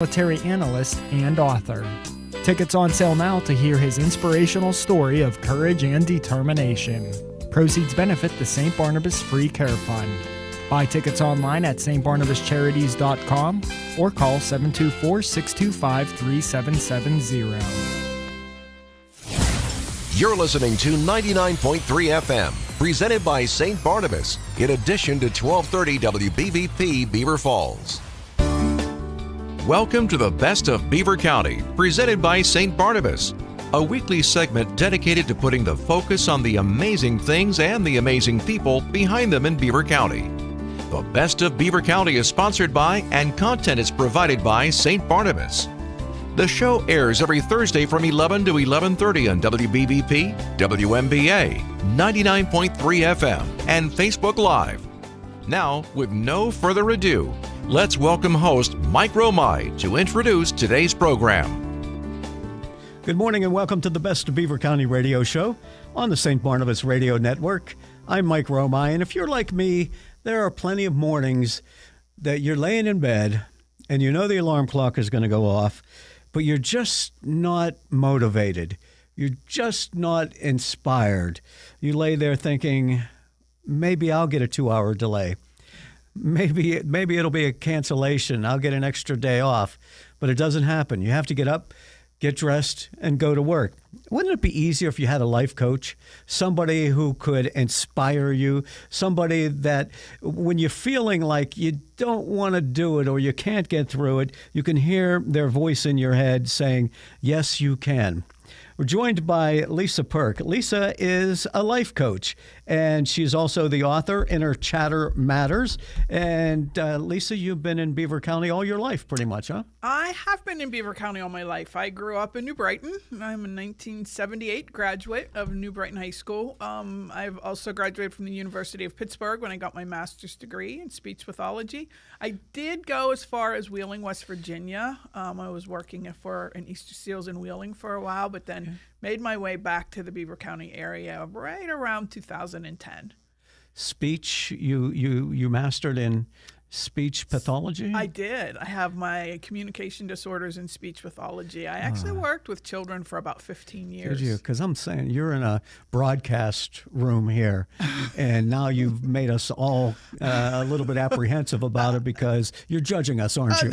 military analyst and author. Tickets on sale now to hear his inspirational story of courage and determination. Proceeds benefit the St. Barnabas Free Care Fund. Buy tickets online at stbarnabascharities.com or call 724-625-3770. You're listening to 99.3 FM, presented by St. Barnabas, in addition to 1230 WBVP Beaver Falls. Welcome to the Best of Beaver County, presented by St. Barnabas, a weekly segment dedicated to putting the focus on the amazing things and the amazing people behind them in Beaver County. The Best of Beaver County is sponsored by and content is provided by St. Barnabas. The show airs every Thursday from 11 to 11:30 on WBVP, WMBA, 99.3 FM, and Facebook Live. Now, with no further ado, let's welcome host Mike Romai to introduce today's program. Good morning and welcome to the Best of Beaver County radio show on the St. Barnabas Radio Network. I'm Mike Romai, and if you're like me, there are plenty of mornings that you're laying in bed and you know the alarm clock is going to go off, but you're just not motivated. You're just not inspired. You lay there thinking, maybe I'll get a 2-hour delay. Maybe it'll be a cancellation. I'll get an extra day off. But it doesn't happen. You have to get up, get dressed, and go to work. Wouldn't it be easier if you had a life coach? Somebody who could inspire you, somebody that when you're feeling like you don't want to do it or you can't get through it, you can hear their voice in your head saying, yes, you can. We're joined by Lisa Perk. Lisa is a life coach, and she's also the author, Inner Chatter Matters. And Lisa, you've been in Beaver County all your life, pretty much, huh? I have been in Beaver County all my life. I grew up in New Brighton. I'm a 1978 graduate of New Brighton High School. I've also graduated from the University of Pittsburgh when I got my master's degree in speech pathology. I did go as far as Wheeling, West Virginia. I was working for an Easter Seals in Wheeling for a while, but then made my way back to the Beaver County area right around 2010. Speech, you mastered in speech pathology? I did. I have my communication disorders in speech pathology. I actually worked with children for about 15 years. Did you? Because I'm saying you're in a broadcast room here, and now you've made us all a little bit apprehensive about it because you're judging us, aren't you?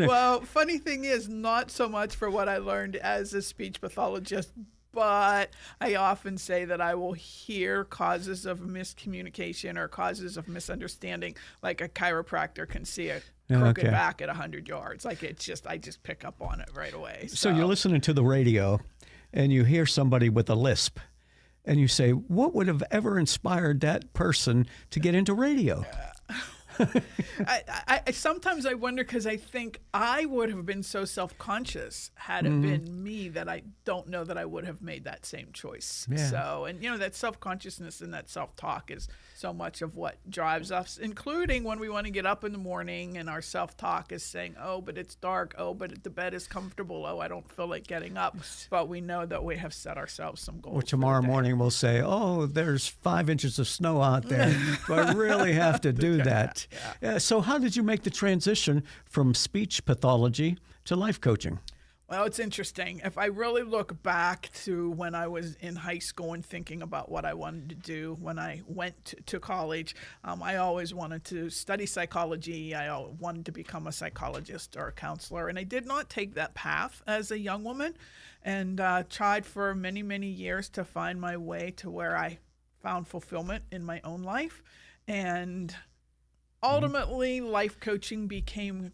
Well, funny thing is, not so much for what I learned as a speech pathologist, but I often say that I will hear causes of miscommunication or causes of misunderstanding, like a chiropractor can see a crooked back at 100 yards. Like I just pick up on it right away. So you're listening to the radio and you hear somebody with a lisp and you say, what would have ever inspired that person to get into radio? I sometimes I wonder because I think I would have been so self-conscious had it been me that I don't know that I would have made that same choice. Yeah. So, and that self-consciousness and that self-talk is so much of what drives us, including when we want to get up in the morning and our self-talk is saying, oh, but it's dark. Oh, but the bed is comfortable. Oh, I don't feel like getting up. But we know that we have set ourselves some goals. Or tomorrow morning we'll say, oh, there's 5 inches of snow out there. Do I really have to do that? Yeah. So how did you make the transition from speech pathology to life coaching? Well, it's interesting. If I really look back to when I was in high school and thinking about what I wanted to do when I went to college, I always wanted to study psychology. I wanted to become a psychologist or a counselor, and I did not take that path as a young woman and tried for many, many years to find my way to where I found fulfillment in my own life. And ultimately, life coaching became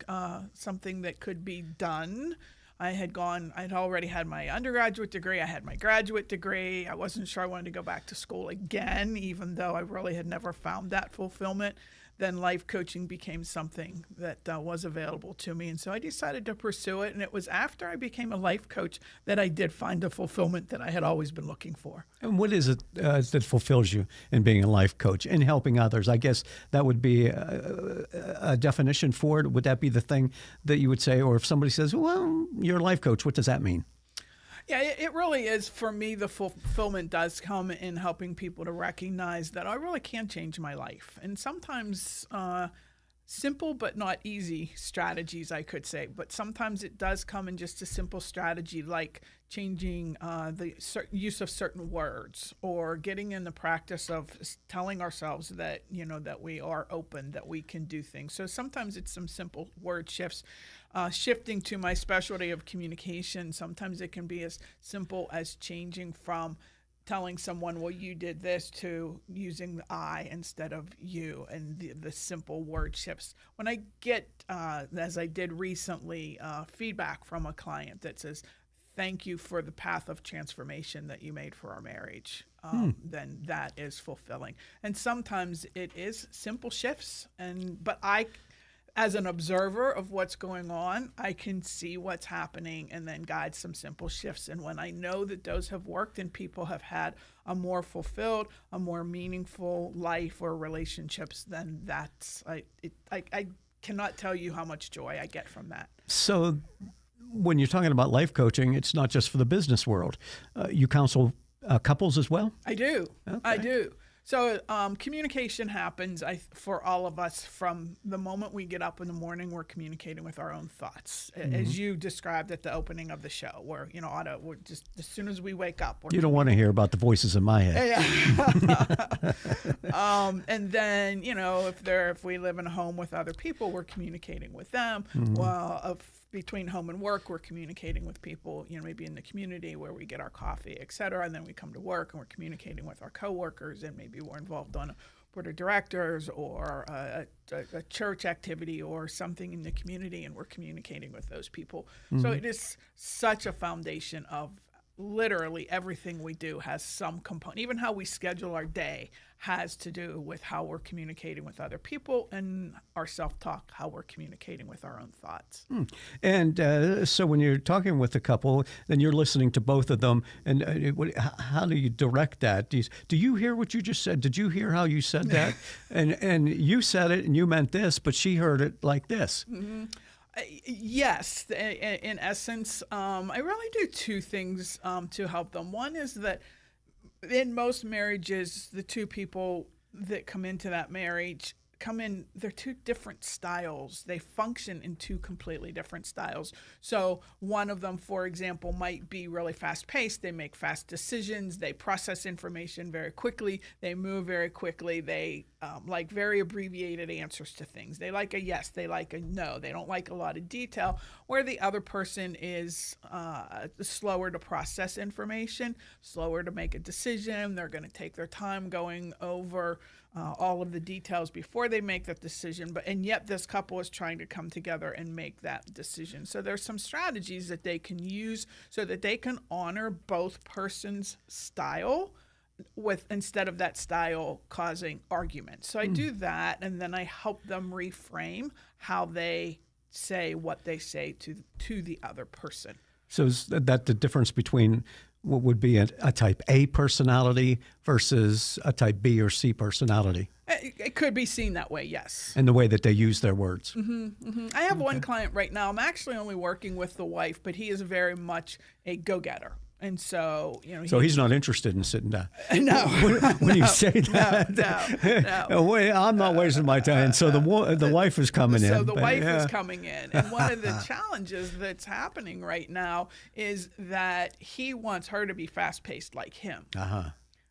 something that could be done. I'd already had my undergraduate degree. I had my graduate degree. I wasn't sure I wanted to go back to school again, even though I really had never found that fulfillment. Then life coaching became something that was available to me. And so I decided to pursue it. And it was after I became a life coach that I did find the fulfillment that I had always been looking for. And what is it that fulfills you in being a life coach and helping others? I guess that would be a definition for it. Would that be the thing that you would say? Or if somebody says, well, you're a life coach, what does that mean? Yeah, it really is. For me, the fulfillment does come in helping people to recognize that I really can change my life. And sometimes simple but not easy strategies, I could say. But sometimes it does come in just a simple strategy like changing the use of certain words, or getting in the practice of telling ourselves that, that we are open, that we can do things. So sometimes it's some simple word shifts. Shifting to my specialty of communication, sometimes it can be as simple as changing from telling someone, well, you did this, to using the I instead of you, and the simple word shifts. When I get, as I did recently, feedback from a client that says, thank you for the path of transformation that you made for our marriage, then that is fulfilling. And sometimes it is simple shifts, but I, as an observer of what's going on, I can see what's happening and then guide some simple shifts. And when I know that those have worked and people have had a more fulfilled, a more meaningful life or relationships, then I cannot tell you how much joy I get from that. So when you're talking about life coaching, it's not just for the business world. You counsel couples as well? I do. Okay. I do. So communication happens for all of us from the moment we get up in the morning. We're communicating with our own thoughts, as you described at the opening of the show, where we're just as soon as we wake up. You don't want to hear about the voices in my head. Yeah. And then if we live in a home with other people, we're communicating with them. Well, between home and work, we're communicating with people, maybe in the community where we get our coffee, et cetera. And then we come to work and we're communicating with our coworkers, and maybe we're involved on a board of directors or a church activity or something in the community, and we're communicating with those people. So it is such a foundation of literally everything we do has some component. Even how we schedule our day has to do with how we're communicating with other people, and our self-talk, how we're communicating with our own thoughts. And so when you're talking with a couple, then you're listening to both of them. And how do you direct that? Do you hear what you just said? Did you hear how you said that? and you said it and you meant this, but she heard it like this. Mm-hmm. Yes, in essence, I really do two things to help them. One is that in most marriages, the two people that come into that marriage they're two different styles. They function in two completely different styles. So one of them, for example, might be really fast-paced. They make fast decisions. They process information very quickly. They move very quickly. They like very abbreviated answers to things. They like a yes. They like a no. They don't like a lot of detail, where the other person is slower to process information, slower to make a decision. They're going to take their time going over all of the details before they make that decision, and yet this couple is trying to come together and make that decision. So there's some strategies that they can use so that they can honor both persons' style instead of that style causing arguments. So I do that, and then I help them reframe how they say what they say to the other person. So is that the difference between what would be a type A personality versus a type B or C personality? It could be seen that way, yes. And the way that they use their words. I have one client right now. I'm actually only working with the wife, but he is very much a go-getter. And so, So he's not interested in sitting down. No. When you say that, no. I'm not wasting my time. And so the wife is coming in. So the wife is coming in. And one of the challenges that's happening right now is that he wants her to be fast-paced like him.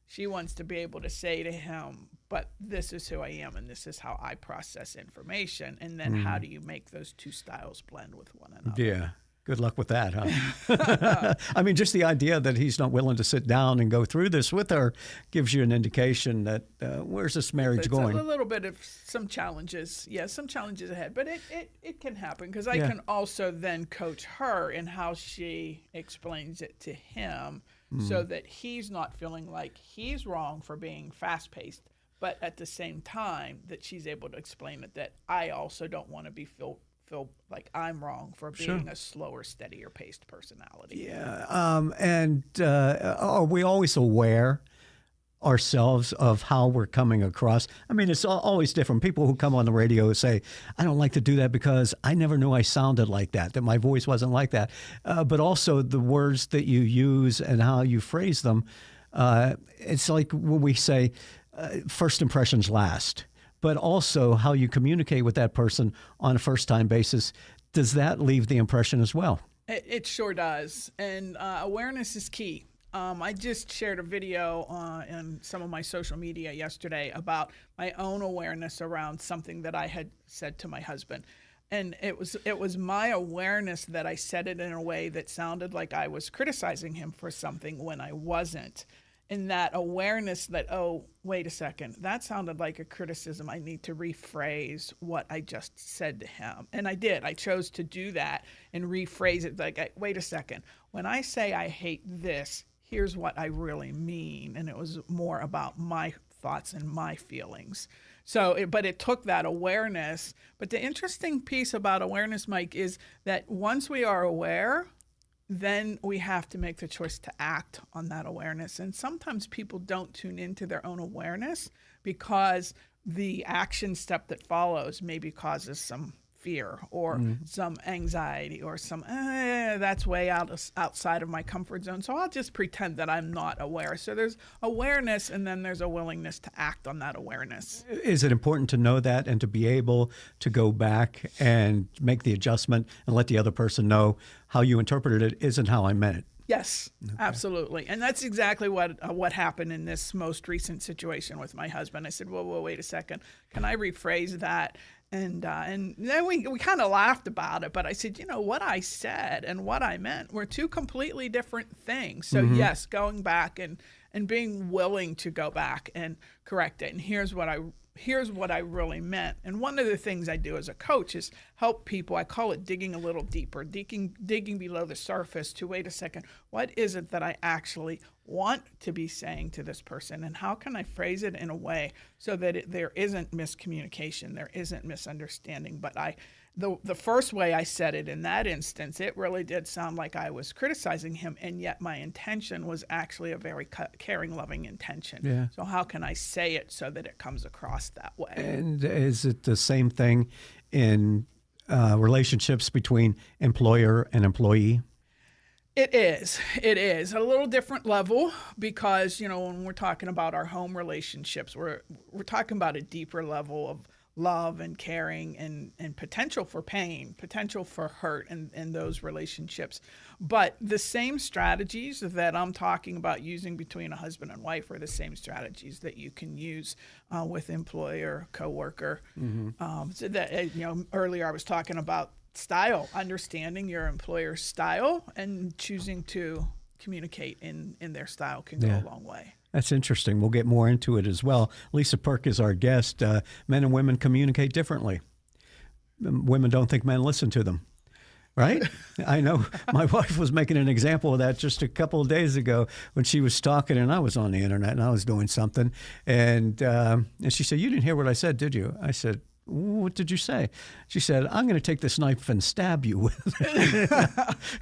She wants to be able to say to him, but this is who I am and this is how I process information. And then how do you make those two styles blend with one another? Yeah. Good luck with that, huh? I mean, just the idea that he's not willing to sit down and go through this with her gives you an indication that where's this marriage going? A little bit of some challenges. Yeah, some challenges ahead. But it can happen because I can also then coach her in how she explains it to him so that he's not feeling like he's wrong for being fast-paced, but at the same time that she's able to explain it that I also don't want to be feel like I'm wrong for being a slower, steadier paced personality. Yeah. And are we always aware ourselves of how we're coming across? I mean, it's always different. People who come on the radio say, I don't like to do that because I never knew I sounded like that my voice wasn't like that. But also the words that you use and how you phrase them. It's like when we say first impressions last. but also how you communicate with that person on a first-time basis. Does that leave the impression as well? It sure does. And awareness is key. I just shared a video on some of my social media yesterday about my own awareness around something that I had said to my husband. And it was my awareness that I said it in a way that sounded like I was criticizing him for something when I wasn't. And that awareness that, oh, wait a second, that sounded like a criticism. I need to rephrase what I just said to him. And I did. I chose to do that and rephrase it like, wait a second. When I say I hate this, here's what I really mean. And it was more about my thoughts and my feelings. So, but it took that awareness. But the interesting piece about awareness, Mike, is that once we are aware, then we have to make the choice to act on that awareness. And sometimes people don't tune into their own awareness because the action step that follows maybe causes some fear or some anxiety or some, that's way outside of my comfort zone. So I'll just pretend that I'm not aware. So there's awareness, and then there's a willingness to act on that awareness. Is it important to know that and to be able to go back and make the adjustment and let the other person know how you interpreted it isn't how I meant it? Yes, absolutely. And that's exactly what happened in this most recent situation with my husband. I said, whoa, wait a second. Can I rephrase that? And then we kind of laughed about it. But I said, what I said and what I meant were two completely different things. So, yes, going back and being willing to go back and correct it. And here's what I really meant. And one of the things I do as a coach is help people. I call it digging a little deeper, digging below the surface to, wait a second, what is it that I actually want to be saying to this person? And how can I phrase it in a way so that there isn't miscommunication, there isn't misunderstanding? But the first way I said it in that instance, it really did sound like I was criticizing him, and yet my intention was actually a very caring, loving intention. Yeah. So how can I say it so that it comes across that way? And is it the same thing in relationships between employer and employee? It is. A little different level because, when we're talking about our home relationships, we're talking about a deeper level of love and caring and potential for pain, potential for hurt in those relationships. But the same strategies that I'm talking about using between a husband and wife are the same strategies that you can use with employer, coworker. So that, earlier I was talking about style, understanding your employer's style and choosing to communicate in their style can go a long way. That's interesting. We'll get more into it as well. Lisa Perk is our guest. Men and women communicate differently. Women don't think men listen to them, right? I know my wife was making an example of that just a couple of days ago when she was talking, and I was on the internet and I was doing something. And she said, "You didn't hear what I said, did you?" I said, "What did you say?" She said, "I'm going to take this knife and stab you with it."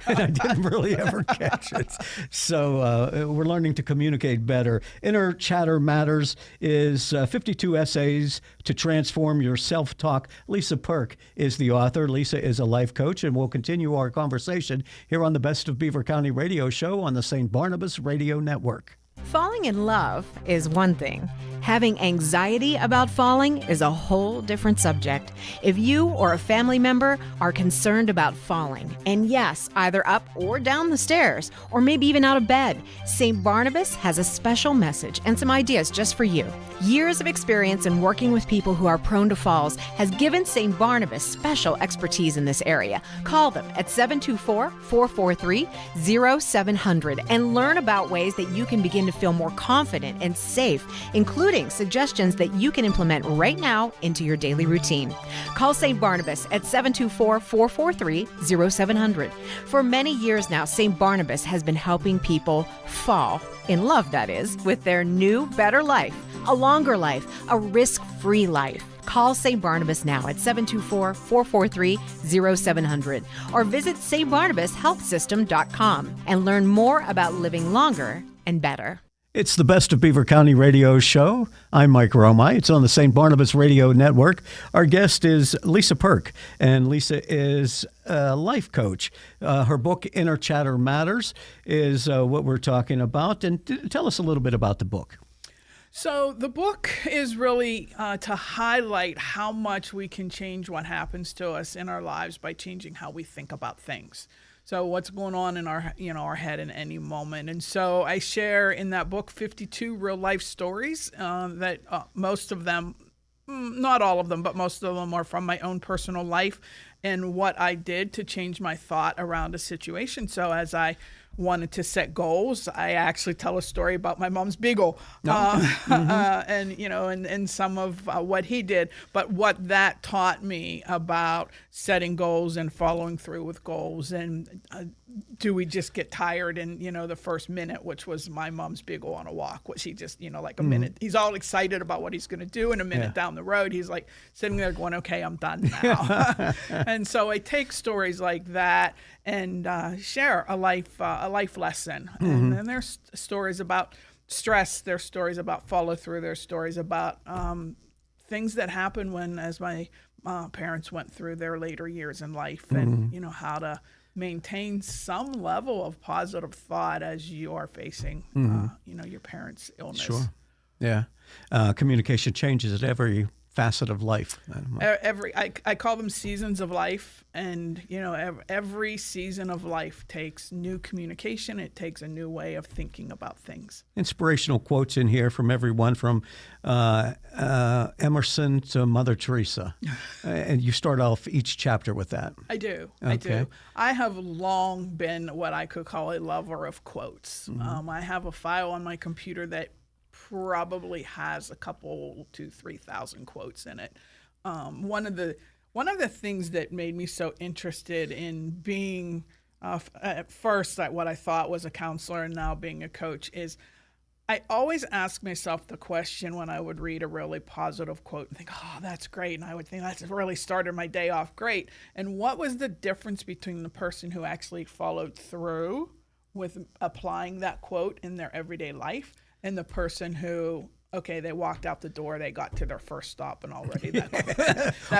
And I didn't really ever catch it. So we're learning to communicate better. Inner Chatter Matters is 52 essays to transform your self-talk. Lisa Perk is the author. Lisa is a life coach, and we'll continue our conversation here on the Best of Beaver County radio show on the St. Barnabas Radio Network. Falling in love is one thing. Having anxiety about falling is a whole different subject. If you or a family member are concerned about falling, and yes, either up or down the stairs, or maybe even out of bed, St. Barnabas has a special message and some ideas just for you. Years of experience in working with people who are prone to falls has given St. Barnabas special expertise in this area. Call them at 724-443-0700 and learn about ways that you can begin to feel more confident and safe, including suggestions that you can implement right now into your daily routine. Call St. Barnabas at 724-443-0700. For many years now, St. Barnabas has been helping people fall, in love that is, with their new, better life, a longer life, a risk-free life. Call St. Barnabas now at 724-443-0700 or visit stbarnabashealthsystem.com and learn more about living longer and better. It's the Best of Beaver County radio show. I'm Mike Romai. It's on the St. Barnabas Radio Network. Our guest is Lisa Perk, and Lisa is a life coach. Her book, Inner Chatter Matters, is what we're talking about. And tell us a little bit about the book. So the book is really to highlight how much we can change what happens to us in our lives by changing how we think about things. So what's going on in our head in any moment. And so I share in that book 52 real life stories that most of them, not all of them, but most of them are from my own personal life and what I did to change my thought around a situation. So as I wanted to set goals, I actually tell a story about my mom's beagle, and some of what he did, but what that taught me about setting goals and following through with goals. And do we just get tired in the first minute, which was my mom's beagle on a walk, which he just like a minute, he's all excited about what he's going to do, and a minute down the road he's like sitting there going, okay, I'm done now. And so I take stories like that and share a life lesson. And then there's stories about stress, there's stories about follow through, there's stories about things that happen as my parents went through their later years in life, and how to maintain some level of positive thought as you are facing your parents' illness. Sure. Yeah. Communication changes at every facet of life. I call them seasons of life, and every season of life takes new communication. It takes a new way of thinking about things. Inspirational quotes in here from everyone from Emerson to Mother Teresa, and you start off each chapter with that. I do. Okay. I do. I have long been what I could call a lover of quotes. I have a file on my computer that probably has a couple to 3,000 quotes in it. One of the things that made me so interested in being at first what I thought was a counselor and now being a coach is I always ask myself the question when I would read a really positive quote and think, oh, that's great. And I would think that's really started my day off great. And what was the difference between the person who actually followed through with applying that quote in their everyday life and the person who, okay, they walked out the door, they got to their first stop, and already that wipe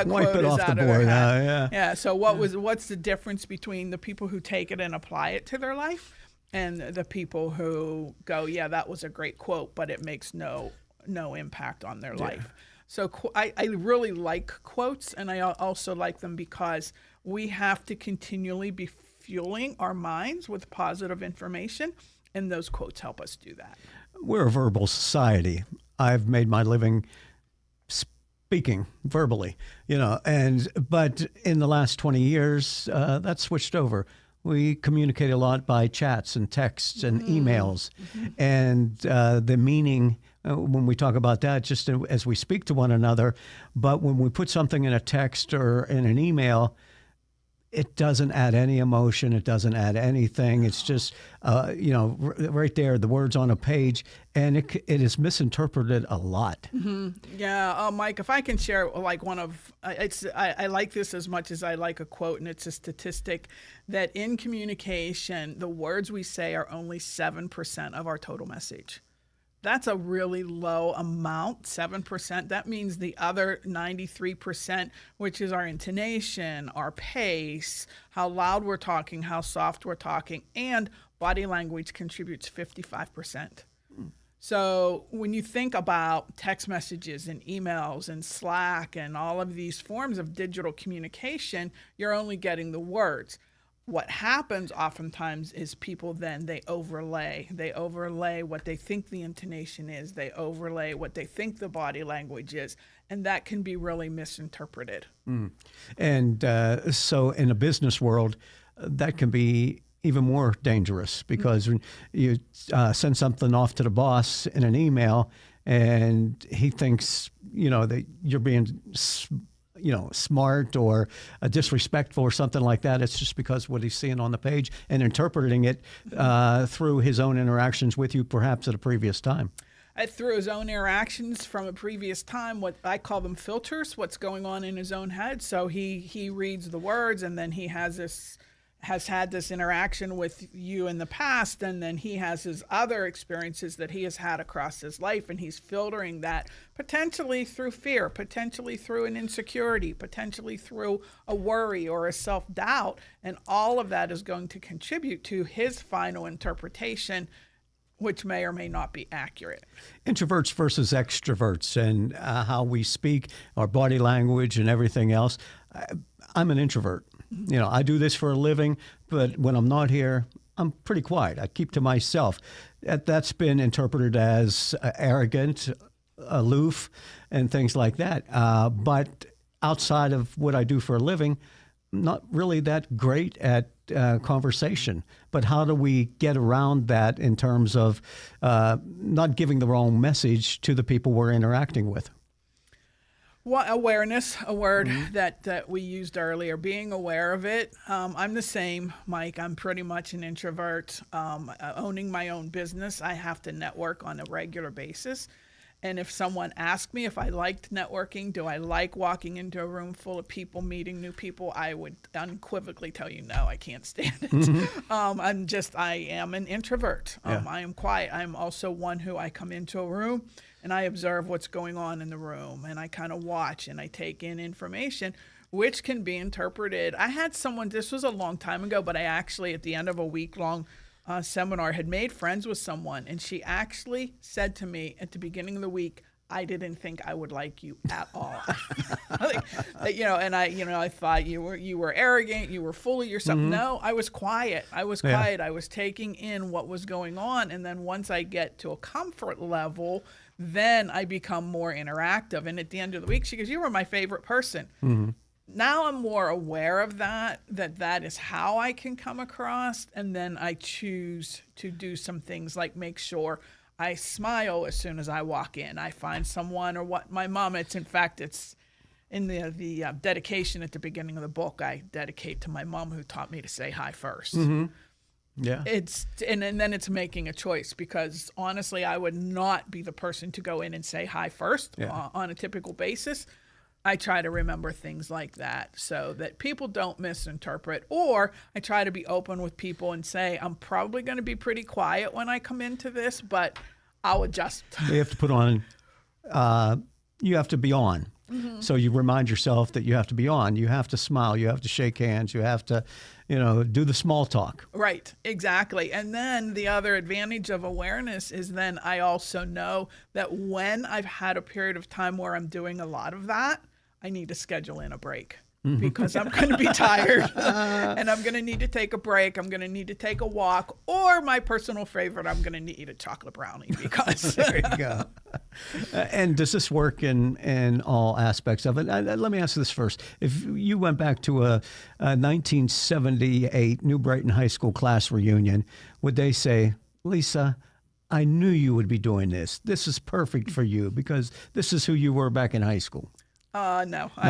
quote it is off out the of their board. head. Yeah. So what's the difference between the people who take it and apply it to their life, and the people who go, yeah, that was a great quote, but it makes no impact on their life. So I really like quotes, and I also like them because we have to continually be fueling our minds with positive information, and those quotes help us do that. We're a verbal society. I've made my living speaking verbally, but in the last 20 years, that's switched over. We communicate a lot by chats and texts and emails, and the meaning when we talk about that, just as we speak to one another, but when we put something in a text or in an email, it doesn't add any emotion. It doesn't add anything. It's just, right there, the words on a page, and it is misinterpreted a lot. Yeah, Mike, if I can share like I like this as much as I like a quote, and it's a statistic that in communication, the words we say are only 7% of our total message. That's a really low amount, 7%. That means the other 93%, which is our intonation, our pace, how loud we're talking, how soft we're talking, and body language contributes 55%. So when you think about text messages and emails and Slack and all of these forms of digital communication, you're only getting the words. What happens oftentimes is people then they overlay what they think the intonation is, they overlay what they think the body language is, and that can be really misinterpreted. And so in a business world, that can be even more dangerous because when you send something off to the boss in an email and he thinks, that you're being smart or disrespectful or something like that. It's just because what he's seeing on the page and interpreting it through his own interactions with you, perhaps at a previous time. Through his own interactions from a previous time, what I call them filters, what's going on in his own head. So he reads the words, and then he has had this interaction with you in the past, and then he has his other experiences that he has had across his life, and he's filtering that potentially through fear, potentially through an insecurity, potentially through a worry or a self-doubt, and all of that is going to contribute to his final interpretation, which may or may not be accurate. Introverts versus extroverts, and how we speak, our body language and everything else. I'm an introvert. I do this for a living, but when I'm not here, I'm pretty quiet. I keep to myself. That's been interpreted as arrogant, aloof, and things like that. But outside of what I do for a living, not really that great at conversation. But how do we get around that in terms of not giving the wrong message to the people we're interacting with? Well, awareness, a word that we used earlier, being aware of it. I'm the same, Mike. I'm pretty much an introvert. Owning my own business, I have to network on a regular basis. And if someone asked me if I liked networking, do I like walking into a room full of people, meeting new people, I would unequivocally tell you, no, I can't stand it. I am an introvert. I am quiet. I'm also one who I come into a room and I observe what's going on in the room, and I kind of watch and I take in information, which can be interpreted. I had someone, this was a long time ago, but I actually, at the end of a week-long seminar, had made friends with someone, and she actually said to me at the beginning of the week, I didn't think I would like you at all. I thought you were arrogant, you were full of yourself. No, I was quiet. I was taking in what was going on, and then once I get to a comfort level, then I become more interactive. And at the end of the week, she goes, "You were my favorite person." Now I'm more aware of that is how I can come across, and then I choose to do some things like make sure I smile as soon as I walk in. I find someone, or what my mom, it's in the dedication at the beginning of the book, I dedicate to my mom, who taught me to say hi first. Yeah. And then it's making a choice, because honestly, I would not be the person to go in and say hi first on a typical basis. I try to remember things like that so that people don't misinterpret, or I try to be open with people and say, I'm probably going to be pretty quiet when I come into this, but I'll adjust. You have to put on, you have to be on. So you remind yourself that you have to be on. You have to smile. You have to shake hands. You have to, do the small talk. Right, exactly. And then the other advantage of awareness is then I also know that when I've had a period of time where I'm doing a lot of that, I need to schedule in a break, because I'm going to be tired and I'm going to need to take a break. I'm going to need to take a walk, or my personal favorite, I'm going to need a chocolate brownie, because there you go. And does this work in all aspects of it? Let me ask this first. If you went back to a 1978 New Brighton High School class reunion, would they say, Lisa, I knew you would be doing this. This is perfect for you because this is who you were back in high school? No, I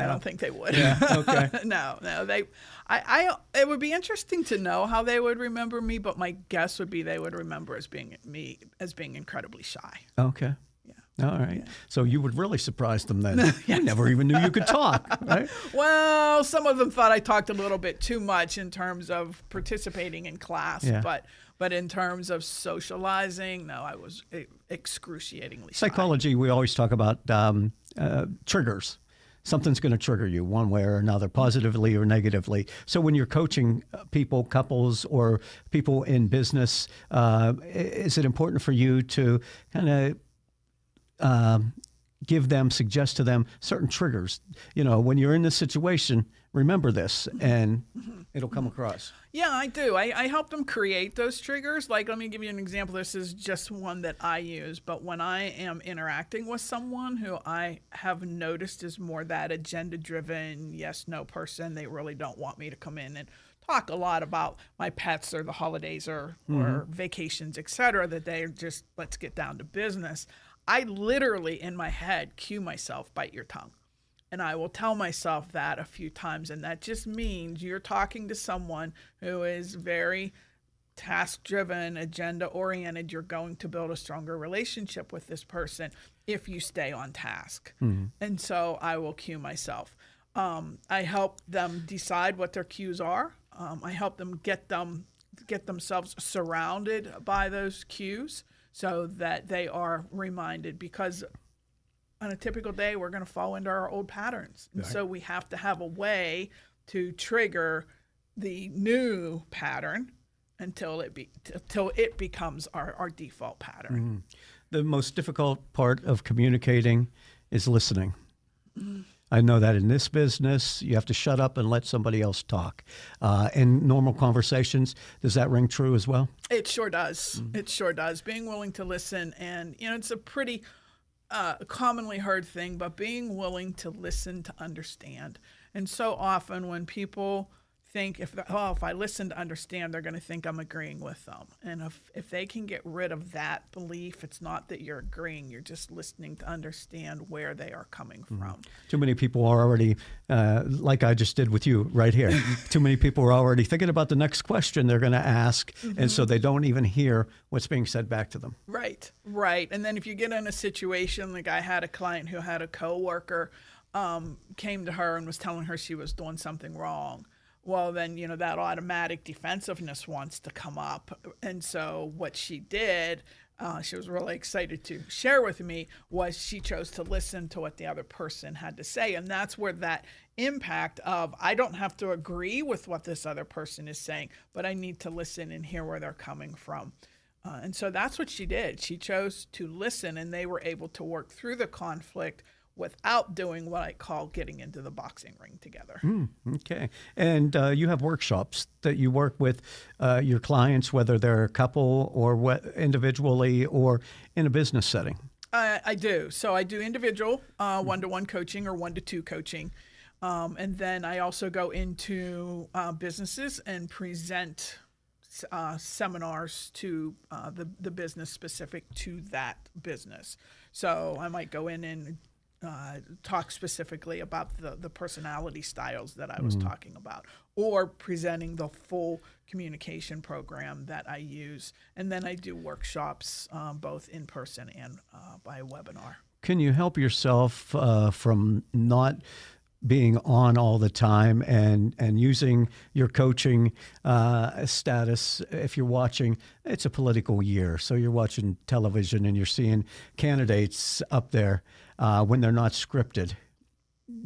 don't think they would. Yeah, okay. No, it would be interesting to know how they would remember me, but my guess would be they would remember as being incredibly shy. Okay. Yeah. All right. Yeah. So you would really surprise them then. Yes. You never even knew you could talk, right? Well, some of them thought I talked a little bit too much in terms of participating in class, but in terms of socializing, no, I was excruciatingly shy. Psychology, we always talk about triggers. Something's going to trigger you one way or another, positively or negatively. So when you're coaching people, couples, or people in business, is it important for you to kind of suggest to them certain triggers? When you're in this situation, remember this, and it'll come across. Yeah, I do. I help them create those triggers. Like, let me give you an example. This is just one that I use. But when I am interacting with someone who I have noticed is more that agenda-driven, yes-no person, they really don't want me to come in and talk a lot about my pets or the holidays or vacations, et cetera, that they're just, let's get down to business. I literally, in my head, cue myself, bite your tongue. And I will tell myself that a few times. And that just means you're talking to someone who is very task-driven, agenda-oriented. You're going to build a stronger relationship with this person if you stay on task. And so I will cue myself. I help them decide what their cues are. I help them get themselves surrounded by those cues so that they are reminded, because on a typical day, we're going to fall into our old patterns. And so we have to have a way to trigger the new pattern until it becomes our default pattern. The most difficult part of communicating is listening. I know that in this business, you have to shut up and let somebody else talk. In normal conversations, does that ring true as well? It sure does. It sure does. Being willing to listen, and it's a pretty commonly heard thing, but being willing to listen to understand. And so often when people think if I listen to understand, they're going to think I'm agreeing with them. And if they can get rid of that belief, it's not that you're agreeing, you're just listening to understand where they are coming from. Too many people are already, like I just did with you right here, too many people are already thinking about the next question they're going to ask, and so they don't even hear what's being said back to them. Right. And then if you get in a situation, like I had a client who had a coworker came to her and was telling her she was doing something wrong. Well, then, that automatic defensiveness wants to come up. And so what she did, she was really excited to share with me, was she chose to listen to what the other person had to say. And that's where that impact of, I don't have to agree with what this other person is saying, but I need to listen and hear where they're coming from. And so that's what she did. She chose to listen, and they were able to work through the conflict without doing what I call getting into the boxing ring together. Okay. And you have workshops that you work with your clients, whether they're a couple or individually or in a business setting. I do. So I do individual one-to-one coaching or one-to-two coaching. And then I also go into businesses and present seminars to the business specific to that business. So I might go in and talk specifically about the personality styles that I was talking about, or presenting the full communication program that I use. And then I do workshops both in person and by webinar. Can you help yourself from not being on all the time and using your coaching status? If you're watching, it's a political year, so you're watching television and you're seeing candidates up there when they're not scripted.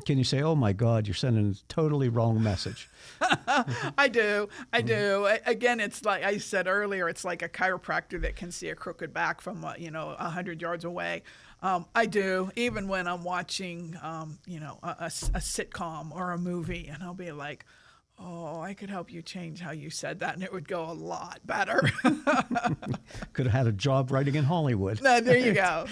Can you say, oh my God, you're sending a totally wrong message? I do. Again, it's like I said earlier, it's like a chiropractor that can see a crooked back from 100 yards away. I do, even when I'm watching a sitcom or a movie, and I'll be like, oh, I could help you change how you said that, and it would go a lot better. Could have had a job writing in Hollywood. No, there you go.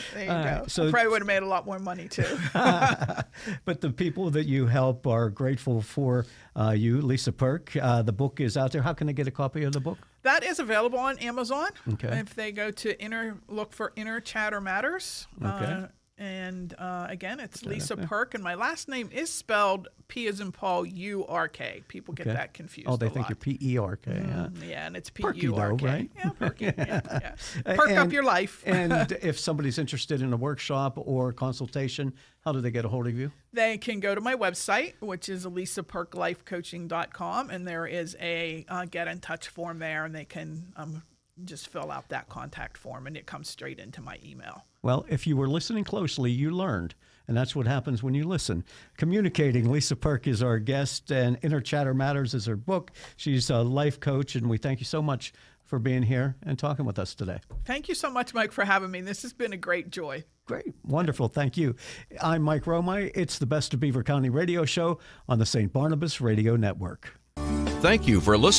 So I probably would have made a lot more money, too. But the people that you help are grateful for you. Lisa Perk, the book is out there. How can they get a copy of the book? That is available on Amazon. Okay. If they go to look for Inner Chatter Matters. Okay. And again, it's Lisa Perk, and my last name is spelled P as in Paul, U-R-K. People get that confused. Oh, they a think lot. you're P-E-R-K. Yeah, and it's Perky, P-U-R-K. though, right? Yeah, Perky. Yeah. Perk up your life. And if somebody's interested in a workshop or consultation, how do they get a hold of you? They can go to my website, which is elisaperklifecoaching.com, and there is a get in touch form there, and they can just fill out that contact form, and it comes straight into my email. Well, if you were listening closely, you learned. And that's what happens when you listen. Communicating, Lisa Perk is our guest, and Inner Chatter Matters is her book. She's a life coach, and we thank you so much for being here and talking with us today. Thank you so much, Mike, for having me. This has been a great joy. Great. Wonderful. Thank you. I'm Mike Romine. It's the Best of Beaver County radio show on the St. Barnabas Radio Network. Thank you for listening